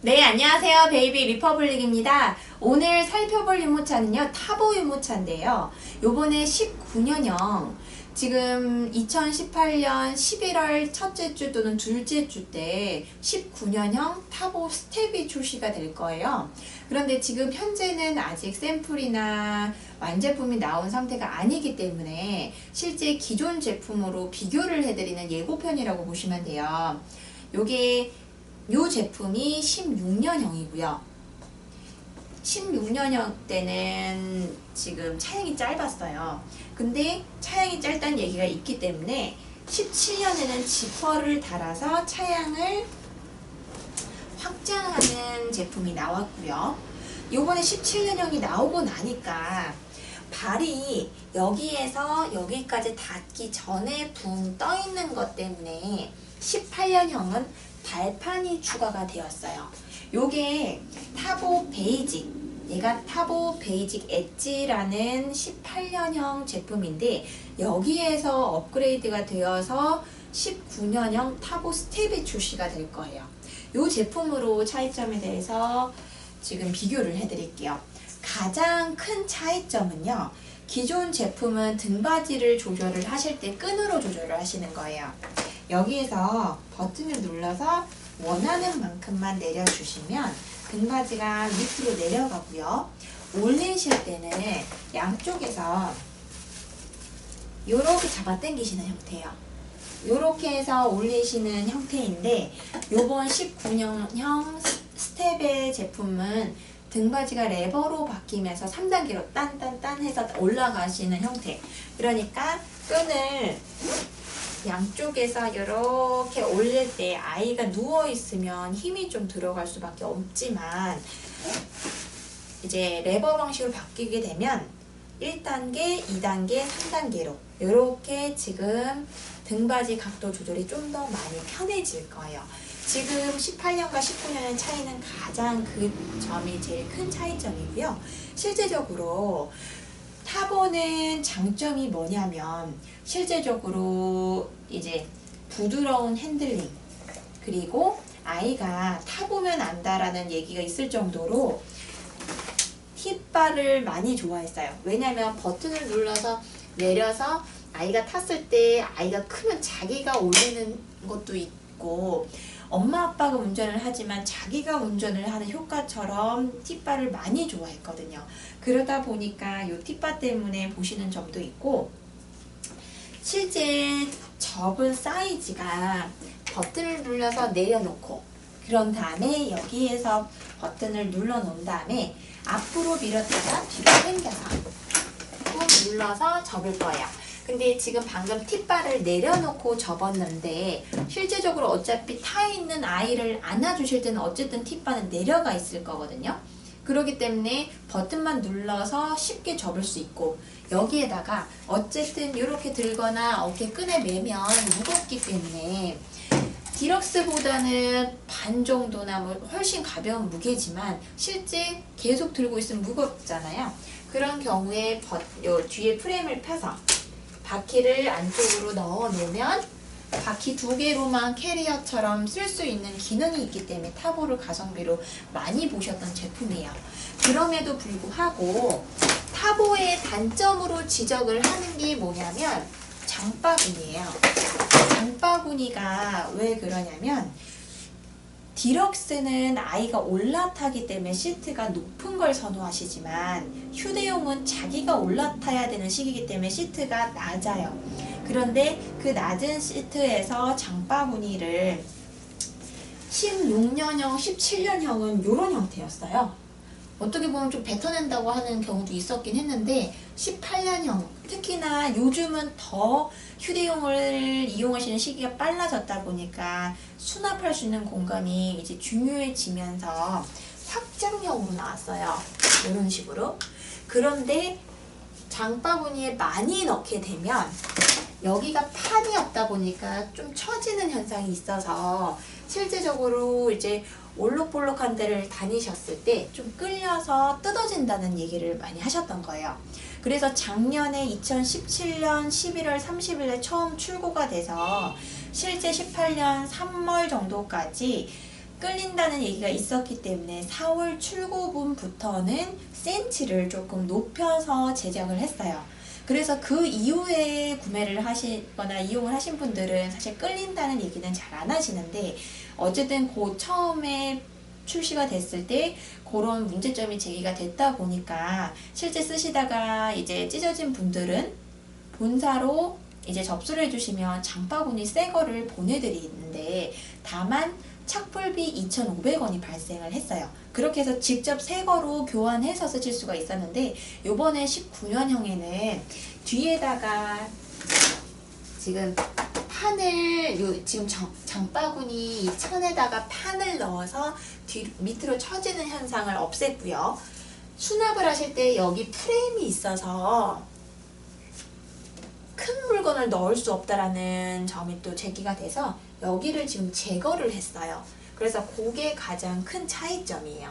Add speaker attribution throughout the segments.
Speaker 1: 네, 안녕하세요. 베이비 리퍼블릭입니다. 오늘 살펴볼 유모차는요, 타보 유모차인데요. 요번에 19년형, 지금 2018년 11월 첫째 주 또는 둘째 주 때 19년형 타보 스텝이 출시가 될 거예요. 그런데 지금 현재는 아직 샘플이나 완제품이 나온 상태가 아니기 때문에 실제 기존 제품으로 비교를 해드리는 예고편이라고 보시면 돼요. 요게 요 제품이 16년형이고요. 16년형 때는 지금 차량이 짧았어요. 근데 차량이 짧다는 얘기가 있기 때문에 17년에는 지퍼를 달아서 차량을 확장하는 제품이 나왔고요. 요번에 17년형이 나오고 나니까 발이 여기에서 여기까지 닿기 전에 붕 떠 있는 것 때문에 18년형은 발판이 추가가 되었어요. 요게 타보 베이직, 얘가 타보 베이직 엣지라는 18년형 제품인데 여기에서 업그레이드가 되어서 19년형 타보 스텝이 출시가 될 거예요. 요 제품으로 차이점에 대해서 지금 비교를 해드릴게요. 가장 큰 차이점은요, 기존 제품은 등받이를 조절을 하실 때 끈으로 조절을 하시는 거예요. 여기에서 버튼을 눌러서 원하는 만큼만 내려주시면 등받이가 밑으로 내려가고요. 올리실 때는 양쪽에서 이렇게 잡아 당기시는 형태예요. 이렇게 해서 올리시는 형태인데 요번 19년형 스텝의 제품은 등받이가 레버로 바뀌면서 3단계로 딴딴딴 해서 올라가시는 형태. 그러니까 끈을 양쪽에서 이렇게 올릴 때 아이가 누워있으면 힘이 좀 들어갈 수밖에 없지만 이제 레버 방식으로 바뀌게 되면 1단계, 2단계, 3단계로 이렇게 지금 등받이 각도 조절이 좀 더 많이 편해질 거예요. 지금 18년과 19년의 차이는 가장 그 점이 제일 큰 차이점이고요. 실제적으로 타보는 장점이 뭐냐면 실제적으로 이제 부드러운 핸들링, 그리고 아이가 타보면 안다라는 얘기가 있을 정도로 팁바를 많이 좋아했어요. 왜냐면 버튼을 눌러서 내려서 아이가 탔을 때 아이가 크면 자기가 올리는 것도 있고 엄마 아빠가 운전을 하지만 자기가 운전을 하는 효과처럼 팁바를 많이 좋아했거든요. 그러다 보니까 이 팁바 때문에 보시는 점도 있고, 실제 접은 사이즈가 버튼을 눌러서 내려놓고 그런 다음에 여기에서 버튼을 눌러 놓은 다음에 앞으로 밀었다가 뒤로 당겨서 꾹 눌러서 접을 거예요. 근데 지금 방금 팁바를 내려놓고 접었는데 실제적으로 어차피 타 있는 아이를 안아주실 때는 어쨌든 팁바는 내려가 있을 거거든요. 그렇기 때문에 버튼만 눌러서 쉽게 접을 수 있고, 여기에다가 어쨌든 이렇게 들거나 어깨끈에 매면 무겁기 때문에 디럭스보다는 반 정도나 뭐 훨씬 가벼운 무게지만 실제 계속 들고 있으면 무겁잖아요. 그런 경우에 요 뒤에 프레임을 펴서 바퀴를 안쪽으로 넣어 놓으면 바퀴 2개로만 캐리어처럼 쓸 수 있는 기능이 있기 때문에 타보를 가성비로 많이 보셨던 제품이에요. 그럼에도 불구하고 타보의 단점으로 지적을 하는 게 뭐냐면 장바구니예요. 장바구니가 왜 그러냐면 디럭스는 아이가 올라타기 때문에 시트가 높은 걸 선호하시지만 휴대용은 자기가 올라타야 되는 시기이기 때문에 시트가 낮아요. 그런데 그 낮은 시트에서 장바구니를 16년형, 17년형은 이런 형태였어요. 어떻게 보면 좀 뱉어낸다고 하는 경우도 있었긴 했는데 18년형, 특히나 요즘은 더 휴대용을 이용하시는 시기가 빨라졌다 보니까 수납할 수 있는 공간이 이제 중요해지면서 확장형으로 나왔어요. 이런 식으로. 그런데 장바구니에 많이 넣게 되면 여기가 판이 없다 보니까 좀 처지는 현상이 있어서 실제적으로 이제 올록볼록한 데를 다니셨을 때 좀 끌려서 뜯어진다는 얘기를 많이 하셨던 거예요. 그래서 작년에 2017년 11월 30일에 처음 출고가 돼서 실제 18년 3월 정도까지 끌린다는 얘기가 있었기 때문에 4월 출고분부터는 센치를 조금 높여서 제작을 했어요. 그래서 그 이후에 구매를 하시거나 이용을 하신 분들은 사실 끌린다는 얘기는 잘 안 하시는데, 어쨌든 그 처음에 출시가 됐을 때 그런 문제점이 제기가 됐다 보니까 실제 쓰시다가 이제 찢어진 분들은 본사로 이제 접수를 해주시면 장바구니 새 거를 보내드리는데, 다만 착불비 2,500원이 발생을 했어요. 그렇게 해서 직접 새 거로 교환해서 쓰실 수가 있었는데, 요번에 19년형에는 뒤에다가 지금 판을, 지금 장바구니 이 천에다가 판을 넣어서 밑으로 처지는 현상을 없앴고요. 수납을 하실 때 여기 프레임이 있어서 큰 물건을 넣을 수 없다라는 점이 또 제기가 돼서 여기를 지금 제거를 했어요. 그래서 그게 가장 큰 차이점이에요.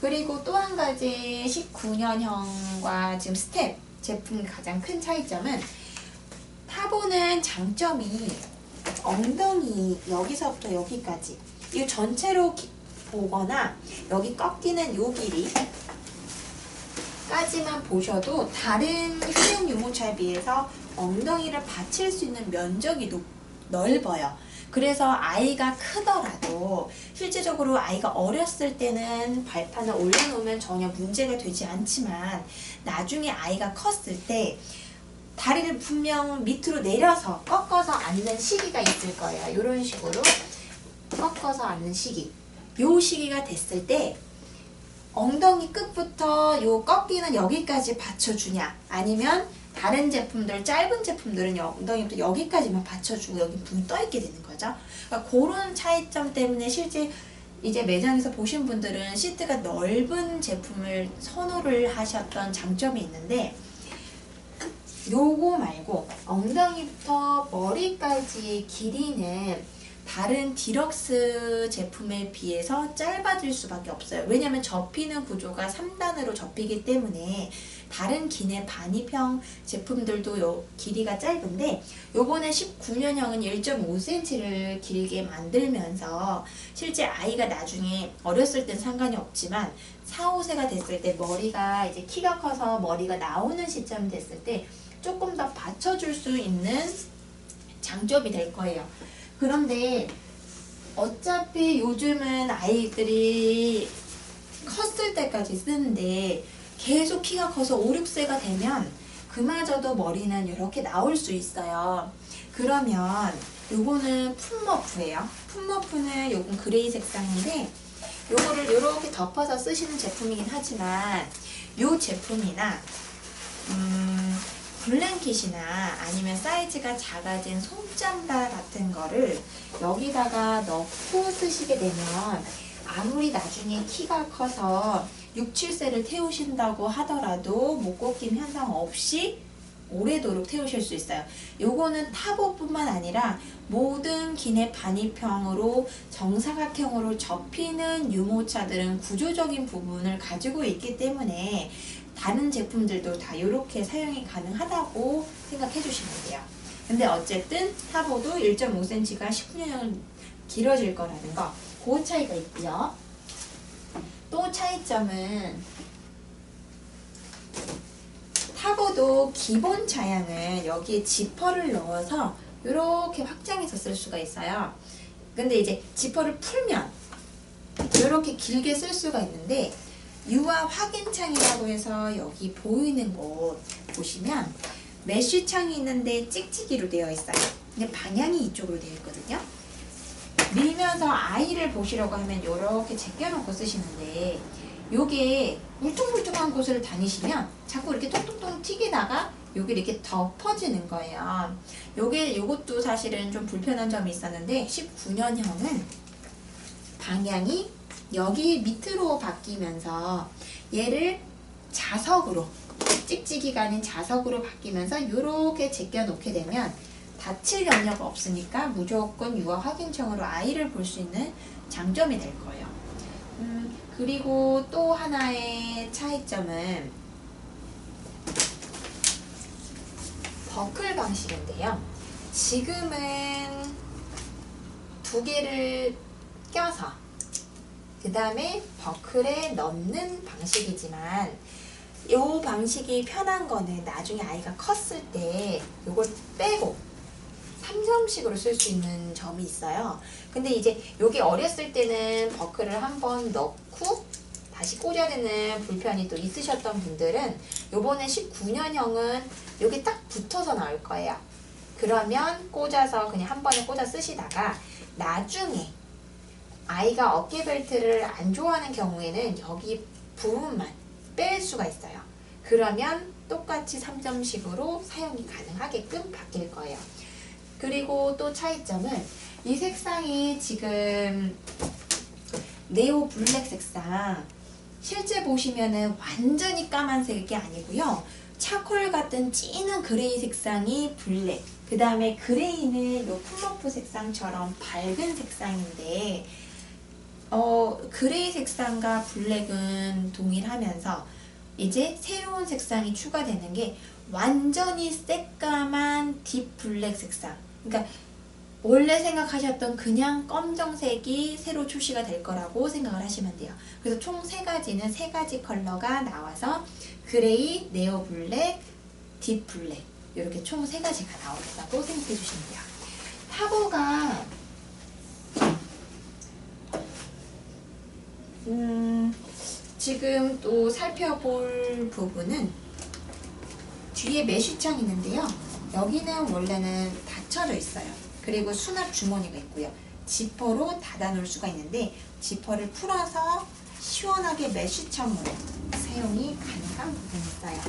Speaker 1: 그리고 또 한 가지 19년형과 지금 스텝 제품의 가장 큰 차이점은, 타보는 장점이 엉덩이 여기서부터 여기까지 이 전체로 보거나 여기 꺾이는 요 길이 까지만 보셔도 다른 휴대용 유모차에 비해서 엉덩이를 받칠 수 있는 면적이 넓어요. 그래서 아이가 크더라도 실제적으로 아이가 어렸을 때는 발판을 올려놓으면 전혀 문제가 되지 않지만, 나중에 아이가 컸을 때 다리를 분명 밑으로 내려서 꺾어서 앉는 시기가 있을 거예요. 이런 식으로 꺾어서 앉는 시기. 요 시기가 됐을 때 엉덩이 끝부터 요 꺾이는 여기까지 받쳐주냐, 아니면 다른 제품들, 짧은 제품들은 엉덩이부터 여기까지만 받쳐주고 여기 붕 떠있게 되는 거죠. 그러니까 그런 차이점 때문에 실제 이제 매장에서 보신 분들은 시트가 넓은 제품을 선호를 하셨던 장점이 있는데, 요거 말고 엉덩이부터 머리까지의 길이는 다른 디럭스 제품에 비해서 짧아질 수밖에 없어요. 왜냐하면 접히는 구조가 3단으로 접히기 때문에 다른 기내 반입형 제품들도 요 길이가 짧은데, 요번에 19년형은 1.5cm를 길게 만들면서 실제 아이가 나중에 어렸을 땐 상관이 없지만 4, 5세가 됐을 때 머리가 이제 키가 커서 머리가 나오는 시점 됐을 때 조금 더 받쳐줄 수 있는 장점이 될 거예요. 그런데 어차피 요즘은 아이들이 컸을 때까지 쓰는데 계속 키가 커서 5, 6세가 되면 그마저도 머리는 이렇게 나올 수 있어요. 그러면 요거는 풋머프예요. 풋머프는 요건 그레이 색상인데 요거를 이렇게 덮어서 쓰시는 제품이긴 하지만, 요 제품이나 블랭킷이나 아니면 사이즈가 작아진 손잠바 같은 거를 여기다가 넣고 쓰시게 되면 아무리 나중에 키가 커서 6, 7세를 태우신다고 하더라도 못 꺾임 현상 없이 오래도록 태우실 수 있어요. 요거는 타보뿐만 아니라 모든 기내 반입형으로 정사각형으로 접히는 유모차들은 구조적인 부분을 가지고 있기 때문에 다른 제품들도 다 이렇게 사용이 가능하다고 생각해 주시면 돼요. 근데 어쨌든 타보도 1.5cm가 19년형은 길어질 거라는 거, 그 차이가 있고요. 또 차이점은 타보도 기본 차량은 여기에 지퍼를 넣어서 이렇게 확장해서 쓸 수가 있어요. 근데 이제 지퍼를 풀면 이렇게 길게 쓸 수가 있는데, 유아 확인창이라고 해서 여기 보이는 곳 보시면 메쉬 창이 있는데 찍찍이로 되어 있어요. 근데 방향이 이쪽으로 되어 있거든요. 밀면서 아이를 보시려고 하면 이렇게 제껴놓고 쓰시는데, 요게 울퉁불퉁한 곳을 다니시면 자꾸 이렇게 톡톡톡 튀기다가 요게 이렇게 덮어지는 거예요. 요것도 사실은 좀 불편한 점이 있었는데, 19년형은 방향이 여기 밑으로 바뀌면서 얘를 자석으로, 찍찍이가 아닌 자석으로 바뀌면서 이렇게 제껴 놓게 되면 다칠 염려가 없으니까 무조건 유아 확인청으로 아이를 볼 수 있는 장점이 될 거예요. 그리고 또 하나의 차이점은 버클 방식인데요. 지금은 두 개를 껴서 그 다음에 버클에 넣는 방식이지만 이 방식이 편한 거는 나중에 아이가 컸을 때 이걸 빼고 3점씩으로 쓸 수 있는 점이 있어요. 근데 이제 여기 어렸을 때는 버클을 한번 넣고 다시 꽂아야 되는 불편이 또 있으셨던 분들은 요번에 19년형은 여기 딱 붙어서 나올 거예요. 그러면 꽂아서 그냥 한 번에 꽂아 쓰시다가 나중에 아이가 어깨 벨트를 안 좋아하는 경우에는 여기 부분만 뺄 수가 있어요. 그러면 똑같이 3점식으로 사용이 가능하게끔 바뀔 거예요. 그리고 또 차이점은 이 색상이 지금 네오 블랙 색상 실제 보시면은 완전히 까만색이 아니고요. 차콜 같은 진한 그레이 색상이 블랙, 그 다음에 그레이는 요 플로프 색상처럼 밝은 색상인데 그레이 색상과 블랙은 동일하면서 이제 새로운 색상이 추가되는 게 완전히 새까만 딥 블랙 색상. 그러니까 원래 생각하셨던 그냥 검정색이 새로 출시가 될 거라고 생각을 하시면 돼요. 그래서 총 세 가지 컬러가 나와서 그레이, 네오 블랙, 딥 블랙 이렇게 총 세 가지가 나온다고 생각해 주시면 돼요. 타보가 지금 또 살펴볼 부분은 뒤에 메쉬창이 있는데요. 여기는 원래는 닫혀져 있어요. 그리고 수납 주머니가 있고요. 지퍼로 닫아 놓을 수가 있는데 지퍼를 풀어서 시원하게 메쉬창으로 사용이 가능한 부분이 있어요.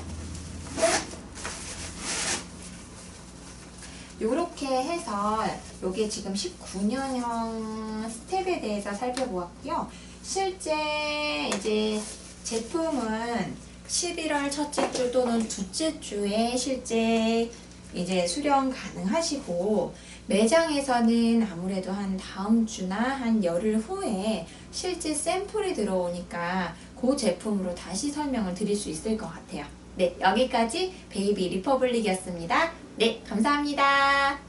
Speaker 1: 이렇게 해서 이게 지금 19년형 스텝에 대해서 살펴보았고요. 실제 이제 제품은 11월 첫째 주 또는 둘째 주에 실제 이제 수령 가능하시고 매장에서는 아무래도 한 다음 주나 한 열흘 후에 실제 샘플이 들어오니까 그 제품으로 다시 설명을 드릴 수 있을 것 같아요. 네, 여기까지 베이비 리퍼블릭이었습니다. 네, 감사합니다.